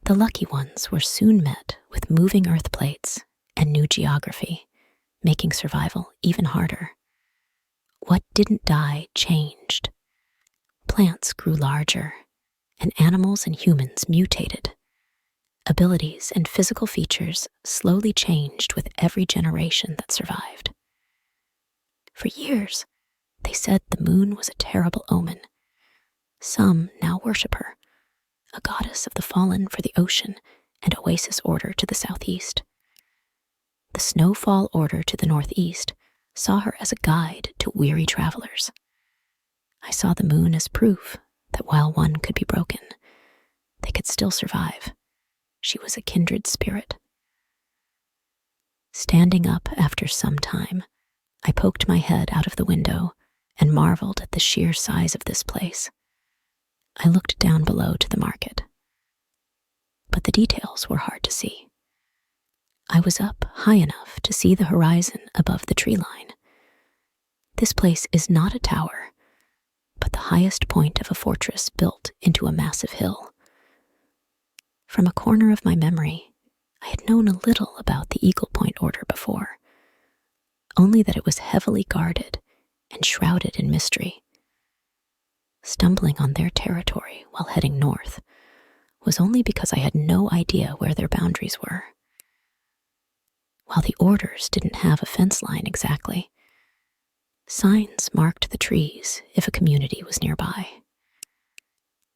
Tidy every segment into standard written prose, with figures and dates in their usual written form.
The lucky ones were soon met with moving earth plates and new geography, making survival even harder. What didn't die changed. Plants grew larger, and animals and humans mutated. Abilities and physical features slowly changed with every generation that survived. For years, they said the moon was a terrible omen. Some now worship her, a goddess of the fallen for the ocean and oasis order to the southeast. The snowfall order to the northeast saw her as a guide to weary travelers. I saw the moon as proof that while one could be broken, they could still survive. She was a kindred spirit. Standing up after some time, I poked my head out of the window and marveled at the sheer size of this place. I looked down below to the market, but the details were hard to see. I was up high enough to see the horizon above the tree line. This place is not a tower, but the highest point of a fortress built into a massive hill. From a corner of my memory, I had known a little about the Eagle Point Order before, only that it was heavily guarded and shrouded in mystery. Stumbling on their territory while heading north was only because I had no idea where their boundaries were. While the orders didn't have a fence line exactly, signs marked the trees if a community was nearby.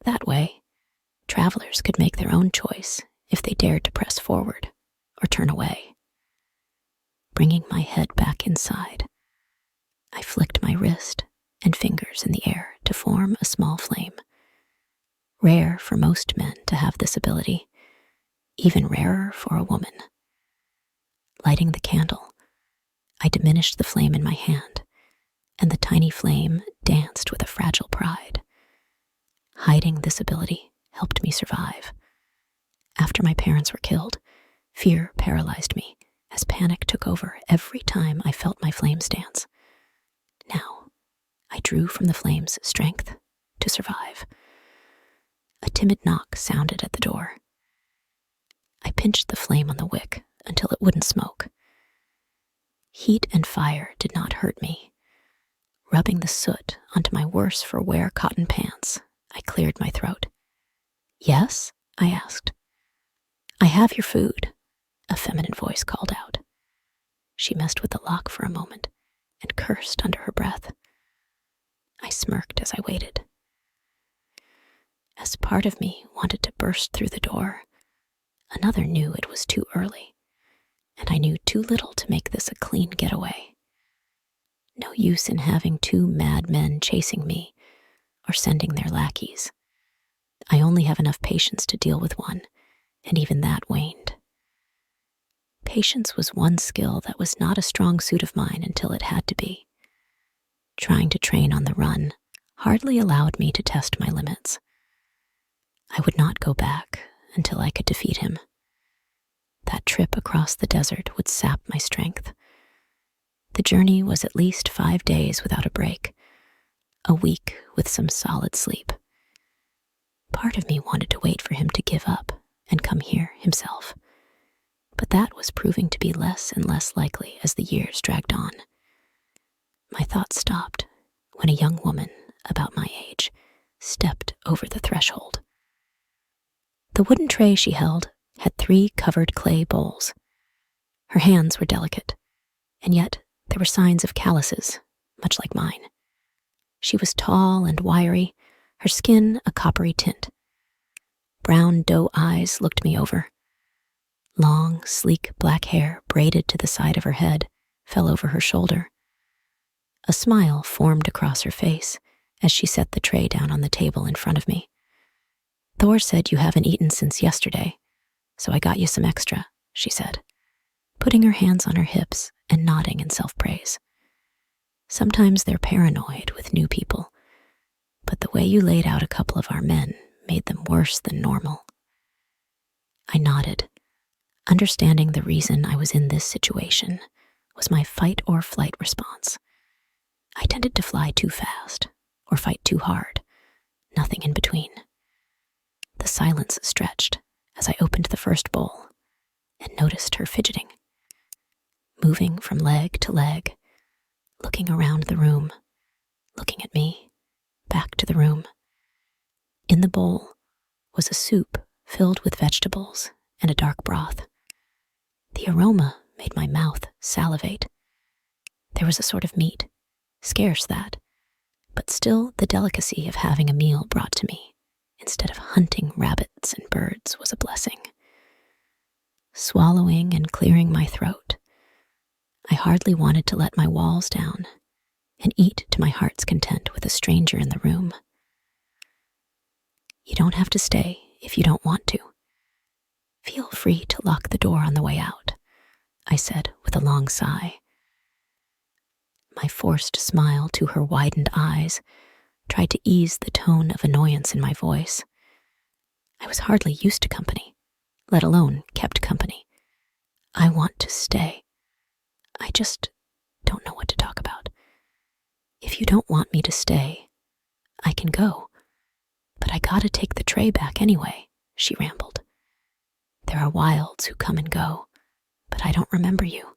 That way, travelers could make their own choice if they dared to press forward or turn away. Bringing my head back inside, I flicked my wrist and fingers in the air to form a small flame. Rare for most men to have this ability, even rarer for a woman. Lighting the candle, I diminished the flame in my hand, and the tiny flame danced with a fragile pride. Hiding this ability helped me survive. After my parents were killed, fear paralyzed me as panic took over every time I felt my flames dance. Now, I drew from the flame's strength to survive. A timid knock sounded at the door. I pinched the flame on the wick until it wouldn't smoke. Heat and fire did not hurt me. Rubbing the soot onto my worse-for-wear cotton pants, I cleared my throat. "Yes?" I asked. "I have your food," a feminine voice called out. She messed with the lock for a moment and cursed under her breath. I smirked as I waited. As part of me wanted to burst through the door, another knew it was too early, and I knew too little to make this a clean getaway. No use in having two mad men chasing me or sending their lackeys. I only have enough patience to deal with one, and even that waned. Patience was one skill that was not a strong suit of mine until it had to be. Trying to train on the run hardly allowed me to test my limits. I would not go back until I could defeat him. That trip across the desert would sap my strength. The journey was at least 5 days without a break, a week with some solid sleep. Part of me wanted to wait for him to give up and come here himself, but that was proving to be less and less likely as the years dragged on. My thoughts stopped when a young woman about my age stepped over the threshold. The wooden tray she held had 3 covered clay bowls. Her hands were delicate, and yet there were signs of calluses, much like mine. She was tall and wiry, her skin a coppery tint. Brown doe eyes looked me over. Long, sleek black hair braided to the side of her head fell over her shoulder. A smile formed across her face as she set the tray down on the table in front of me. "Thor said you haven't eaten since yesterday, so I got you some extra," she said, putting her hands on her hips and nodding in self-praise. Sometimes they're paranoid with new people, but the way you laid out a couple of our men made them worse than normal. I nodded, understanding the reason I was in this situation was my fight or flight response. I tended to fly too fast or fight too hard, nothing in between. The silence stretched as I opened the first bowl and noticed her fidgeting, moving from leg to leg, looking around the room, looking at me, back to the room. In the bowl was a soup filled with vegetables and a dark broth. The aroma made my mouth salivate. There was a sort of meat, scarce that, but still the delicacy of having a meal brought to me instead of hunting rabbits and birds was a blessing. Swallowing and clearing my throat, I hardly wanted to let my walls down and eat to my heart's content with a stranger in the room. You don't have to stay if you don't want to. Feel free to lock the door on the way out, I said with a long sigh. My forced smile to her widened eyes tried to ease the tone of annoyance in my voice. I was hardly used to company, let alone kept company. I want to stay. I just don't know what to talk about. If you don't want me to stay, I can go. But I gotta take the tray back anyway, she rambled. There are wilds who come and go, but I don't remember you.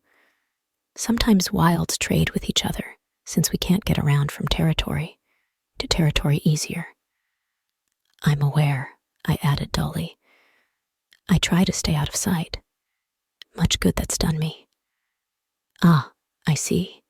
Sometimes wilds trade with each other, since we can't get around from territory to territory easier. I'm aware, I added dully. I try to stay out of sight. Much good that's done me. Ah, I see.